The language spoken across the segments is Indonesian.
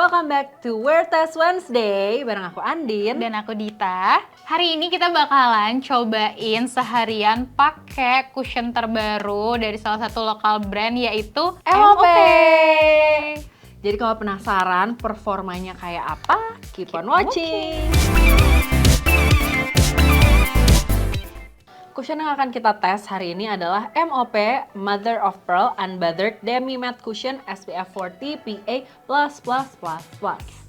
Welcome back to Wear Test Wednesday bareng aku Andin dan aku Dita. Hari ini kita bakalan cobain seharian pakai cushion terbaru dari salah satu lokal brand yaitu MOP. MOP. Jadi kalau penasaran performanya kayak apa, keep on watching. Cushion yang akan kita tes hari ini adalah MOP Mother of Pearl Unbothered Demi Matte Cushion SPF 40 PA++++.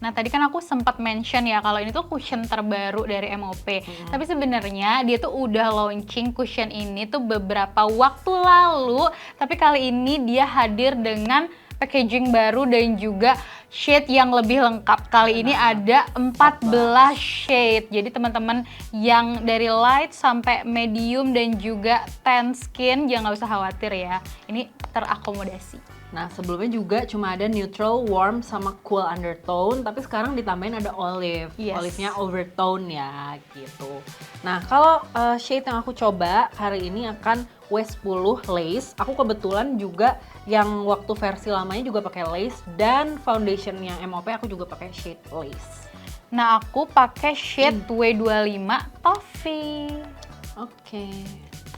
Nah tadi kan aku sempat mention ya kalau ini tuh cushion terbaru dari MOP. Tapi sebenarnya dia tuh udah launching cushion ini tuh beberapa waktu lalu. Tapi kali ini dia hadir dengan packaging baru dan juga shade yang lebih lengkap. Kali ini ada 14 shade. Jadi teman-teman yang dari light sampai medium dan juga tan skin jangan usah khawatir ya. Ini terakomodasi. Nah sebelumnya juga cuma ada neutral, warm, sama cool undertone. Tapi sekarang ditambahin ada olive. Yes. Olive-nya overtone ya gitu. Nah kalau shade yang aku coba hari ini akan W10 lace. Aku kebetulan juga yang waktu versi lamanya juga pakai lace. Dan foundation yang MOP aku juga pakai shade lace. Nah aku pakai shade W25 Toffee. Oke.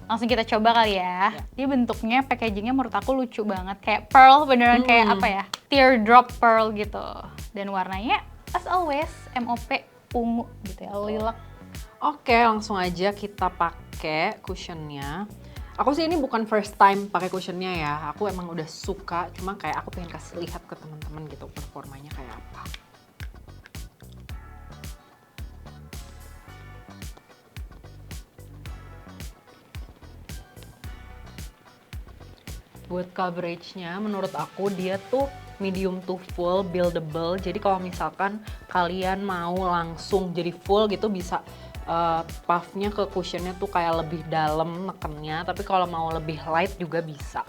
Langsung kita coba kali ya. Dia bentuknya, packagingnya menurut aku lucu banget. Kayak pearl, beneran kayak apa ya? Teardrop pearl gitu. Dan warnanya, as always, MOP ungu gitu ya, lilac. Oke, langsung aja kita pakai cushionnya. Aku sih ini bukan first time pakai cushionnya ya. Aku emang udah suka, cuma kayak aku pengen kasih lihat ke teman-teman gitu performanya kayak apa. Buat coveragenya menurut aku dia tuh medium to full buildable. Jadi kalau misalkan kalian mau langsung jadi full gitu bisa puffnya ke cushionnya tuh kayak lebih dalam nekennya. Tapi kalau mau lebih light juga bisa.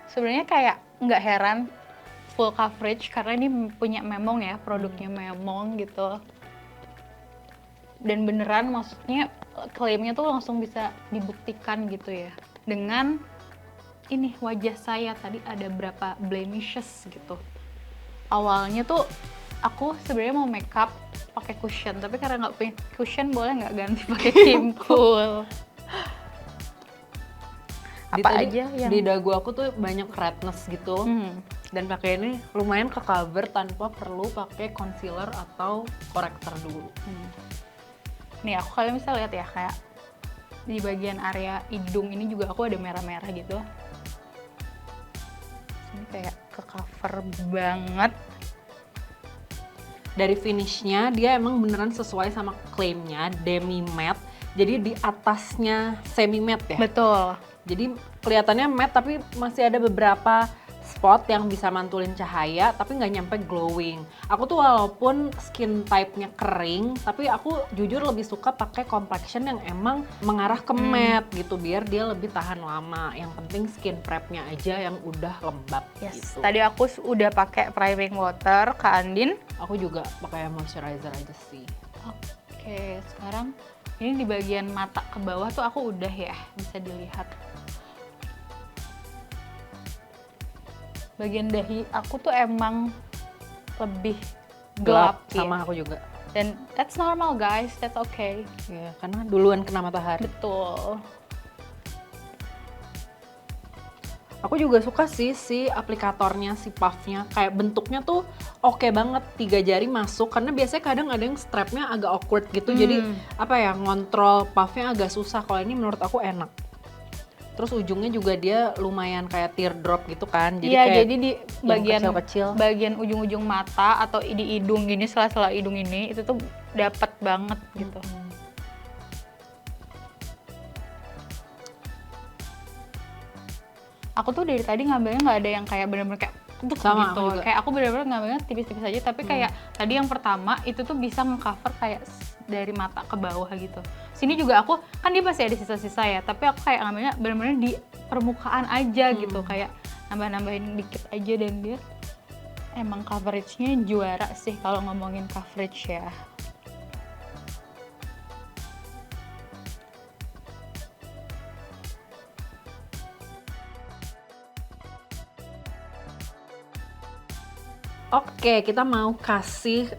Sebenarnya kayak nggak heran full coverage karena ini punya Memong ya, produknya Memong gitu. Dan beneran maksudnya klaimnya tuh langsung bisa dibuktikan gitu ya. Dengan ini wajah saya tadi ada berapa blemishes gitu. Awalnya tuh aku sebenarnya mau makeup pakai cushion, tapi karena nggak punya cushion boleh nggak ganti pakai Kimcool. Apa aja yang di dagu aku tuh banyak redness gitu. Dan pakai ini lumayan ke cover tanpa perlu pakai concealer atau korektor dulu. Nih aku kalian bisa lihat ya kayak di bagian area hidung ini juga aku ada merah-merah gitu. Ini kayak ke cover banget. Dari finishnya dia emang beneran sesuai sama klaimnya demi matte. Jadi di atasnya semi matte ya. Betul. Jadi kelihatannya matte tapi masih ada beberapa spot yang bisa mantulin cahaya tapi nggak nyampe glowing. Aku tuh walaupun skin type-nya kering, tapi aku jujur lebih suka pakai complexion yang emang mengarah ke matte gitu biar dia lebih tahan lama. Yang penting skin prep-nya aja yang udah lembab gitu. Tadi aku udah pakai priming water ke Andin. Aku juga pakai moisturizer aja sih. Oke, sekarang ini di bagian mata ke bawah tuh aku udah ya bisa dilihat. Bagian dahi aku tuh emang lebih gelap sama ya. aku juga. Dan that's normal guys, that's okay. Ya, karena duluan kena matahari. Betul. Aku juga suka sih si aplikatornya, si puffnya. Kayak bentuknya tuh oke banget, 3 jari masuk. Karena biasanya kadang ada yang strapnya agak awkward gitu. Jadi apa ya, ngontrol puffnya agak susah. Kalau ini menurut aku enak. Terus ujungnya juga dia lumayan kayak teardrop gitu kan. Jadi iya, kayak jadi di bagian kecil-kecil. Bagian ujung-ujung mata atau di hidung gini, sela-sela hidung ini itu tuh dapat banget gitu. Aku tuh dari tadi ngambilnya nggak ada yang kayak bener-bener kayak untuk sama gitu. Kayak aku bener-bener ngambilnya tipis-tipis aja, tapi kayak tadi yang pertama itu tuh bisa nge-cover kayak dari mata ke bawah gitu. Sini juga aku, kan dia masih ada sisa-sisa ya, tapi aku kayak ngambilnya bener-bener di permukaan aja gitu. Kayak nambah-nambahin dikit aja dan dia emang coveragenya juara sih kalau ngomongin coverage ya. Oke, kita mau kasih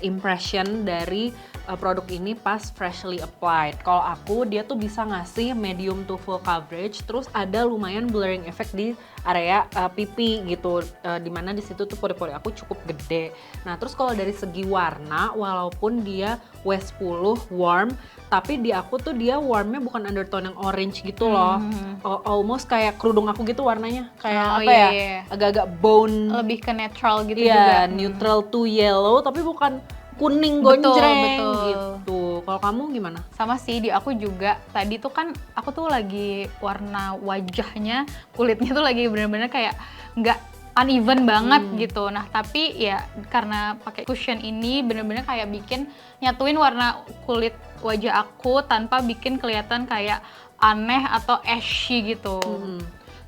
impression dari produk ini pas freshly applied. Kalau aku, dia tuh bisa ngasih medium to full coverage, terus ada lumayan blurring effect di area pipi gitu, dimana di situ tuh pori-pori aku cukup gede. Nah, terus kalau dari segi warna, walaupun dia W10 warm, tapi di aku tuh dia warmnya bukan undertone yang orange gitu loh, almost kayak kerudung aku gitu warnanya, kayak agak-agak bone, lebih ke netral gitu iya, juga. neutral to yellow, tapi bukan kuning Betul, gonjreng betul. gitu. Kalau kamu gimana? Sama sih, di aku juga. Tadi tuh kan aku tuh lagi warna wajahnya, kulitnya tuh lagi bener-bener kayak nggak uneven banget gitu. Nah, tapi ya karena pakai cushion ini bener-bener kayak bikin nyatuin warna kulit wajah aku tanpa bikin kelihatan kayak aneh atau ashy gitu.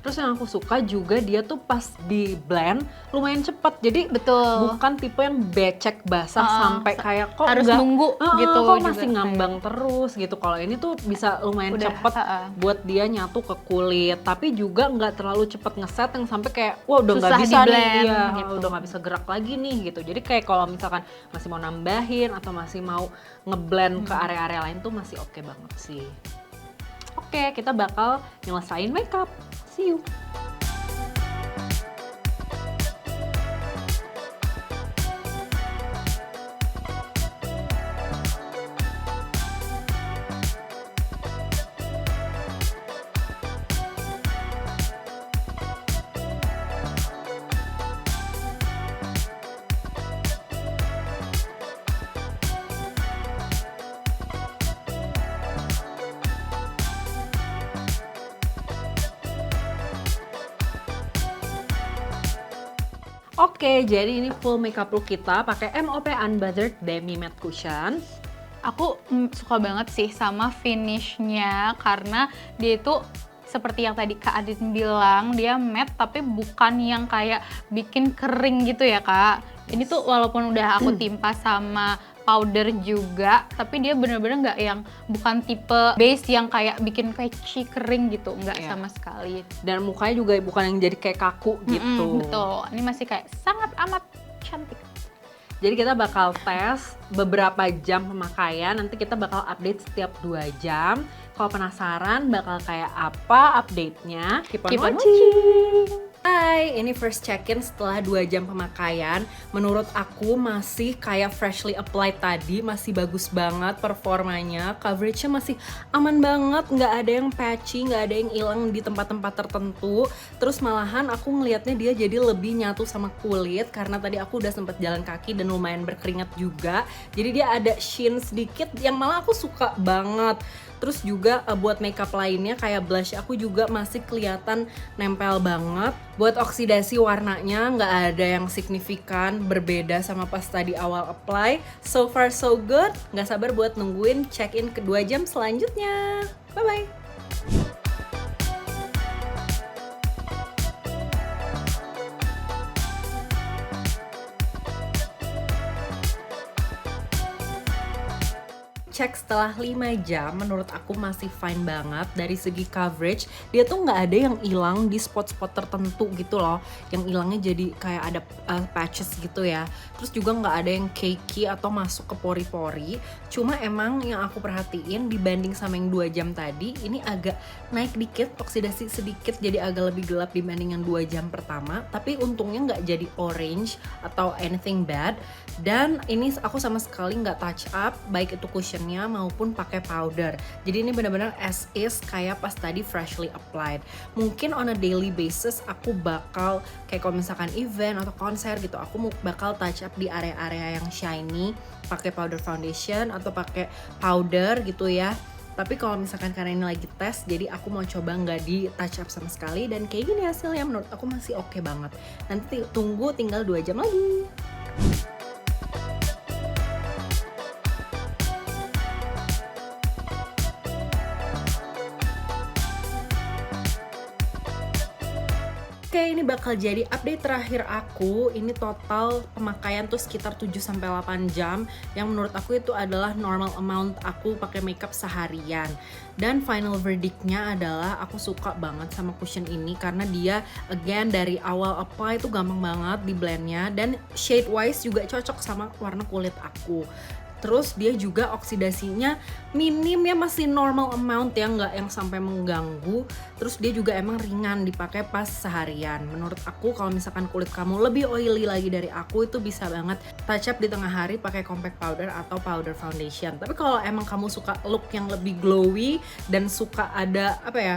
Terus yang aku suka juga dia tuh pas di blend lumayan cepet, jadi Betul. bukan tipe yang becek basah sampai kayak kok harus nggak- nunggu gitu kok juga masih ngambang terus gitu. Kalau ini tuh bisa lumayan Udah, cepet buat dia nyatu ke kulit, tapi juga nggak terlalu cepet ngeset yang sampai kayak wah udah nggak Susah bisa nih, di-blend iya, gitu. udah nggak bisa gerak lagi nih gitu. Jadi kayak kalau misalkan masih mau nambahin atau masih mau ngeblend ke area-area lain tuh masih oke banget sih. Oke, kita bakal nyelesain makeup. See you. Oke, jadi ini full makeup look kita pakai MOP Unbothered Demi Matte Cushion. Aku suka banget sih sama finishnya karena dia itu seperti yang tadi Kak Adin bilang, dia matte tapi bukan yang kayak bikin kering gitu ya Kak. Ini tuh walaupun udah aku timpa sama powder juga, tapi dia bener-bener nggak yang bukan tipe base yang kayak bikin patchy kering gitu, nggak sama sekali. Dan mukanya juga bukan yang jadi kayak kaku gitu. Betul, ini masih kayak sangat amat cantik. Jadi kita bakal tes beberapa jam pemakaian, nanti kita bakal update setiap 2 jam. Kalau penasaran bakal kayak apa update-nya, keep on watching. Hai, ini first check-in setelah 2 jam pemakaian. Menurut aku masih kayak freshly applied tadi, masih bagus banget performanya. Coverage-nya masih aman banget, nggak ada yang patchy, nggak ada yang hilang di tempat-tempat tertentu. Terus malahan aku ngelihatnya dia jadi lebih nyatu sama kulit, karena tadi aku udah sempet jalan kaki dan lumayan berkeringat juga. Jadi dia ada sheen sedikit yang malah aku suka banget. Terus juga buat makeup lainnya kayak blush aku juga masih kelihatan nempel banget. Buat oksidasi warnanya nggak ada yang signifikan berbeda sama pas tadi awal apply. So far so good. Nggak sabar buat nungguin check-in kedua jam selanjutnya. Bye-bye. Cek setelah 5 jam, menurut aku masih fine banget. Dari segi coverage, dia tuh nggak ada yang hilang di spot-spot tertentu gitu loh, yang hilangnya jadi kayak ada patches gitu ya. Terus juga nggak ada yang cakey atau masuk ke pori-pori. Cuma emang yang aku perhatiin dibanding sama yang 2 jam tadi, ini agak naik dikit, oksidasi sedikit, jadi agak lebih gelap dibanding yang 2 jam pertama. Tapi untungnya nggak jadi orange atau anything bad. Dan ini aku sama sekali nggak touch up, baik itu cushionnya maupun pakai powder. Jadi ini benar-benar as is kayak pas tadi freshly applied. Mungkin on a daily basis aku bakal kayak kalau misalkan event atau konser gitu, aku bakal touch up di area-area yang shiny, pakai powder foundation atau pakai powder gitu ya. Tapi kalau misalkan karena ini lagi tes, jadi aku mau coba nggak di touch up sama sekali, dan kayak gini hasilnya menurut aku masih oke banget. Nanti tunggu tinggal 2 jam lagi. Oke, ini bakal jadi update terakhir aku. Ini total pemakaian tuh sekitar 7-8 jam. Yang menurut aku itu adalah normal amount aku pakai makeup seharian. Dan final verdictnya adalah aku suka banget sama cushion ini karena dia again dari awal apply itu gampang banget di blendnya, dan shade wise juga cocok sama warna kulit aku. Terus dia juga oksidasinya minim ya, masih normal amount ya, nggak yang sampai mengganggu. Terus dia juga emang ringan dipakai pas seharian. Menurut aku kalau misalkan kulit kamu lebih oily lagi dari aku, itu bisa banget touch up di tengah hari pakai compact powder atau powder foundation. Tapi kalau emang kamu suka look yang lebih glowy dan suka ada apa ya,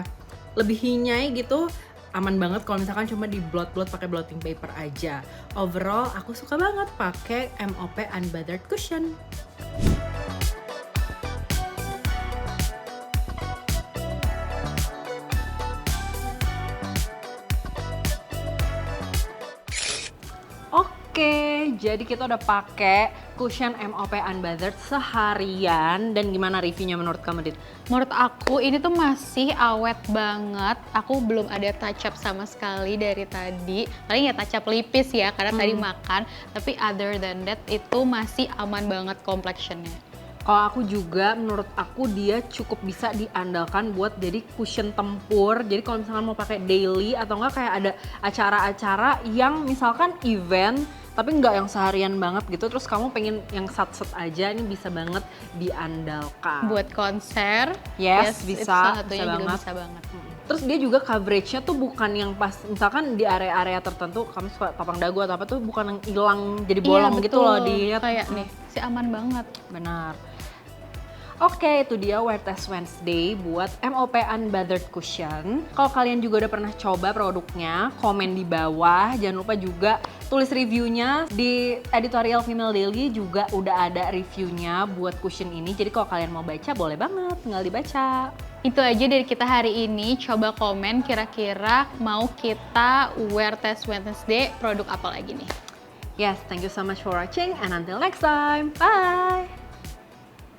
lebih hinyai gitu, aman banget kalau misalkan cuma di blot-blot pakai blotting paper aja. Overall aku suka banget pakai MOP Unbothered Cushion. Oke, jadi kita udah pakai cushion MOP Unbothered seharian, dan gimana reviewnya menurut kamu, Dit? Menurut aku ini tuh masih awet banget. Aku belum ada touch up sama sekali dari tadi. Paling ya touch up lipis ya karena tadi makan. Tapi other than that itu masih aman banget complexionnya. Kalau aku juga, menurut aku dia cukup bisa diandalkan buat jadi cushion tempur. Jadi kalau misalkan mau pakai daily atau enggak kayak ada acara-acara yang misalkan event tapi nggak yang seharian banget gitu, terus kamu pengen yang sat-set aja, ini bisa banget diandalkan. Buat konser, Yes, itu bisa, salah satunya bisa juga banget. bisa banget. Terus dia juga coveragenya tuh bukan yang pas, misalkan di area-area tertentu kamu suka topang dagu atau apa tuh bukan yang hilang jadi bolong gitu loh dia. Kayak nih, si aman banget. Benar. Oke, itu dia Wear Test Wednesday buat MOP Unbothered Cushion. Kalau kalian juga udah pernah coba produknya, komen di bawah. Jangan lupa juga tulis reviewnya. Di editorial Female Daily juga udah ada reviewnya buat cushion ini. Jadi kalau kalian mau baca, boleh banget, tinggal dibaca. Itu aja dari kita hari ini. Coba komen kira-kira mau kita Wear Test Wednesday produk apa lagi nih. Yes, thank you so much for watching and until next time. Bye!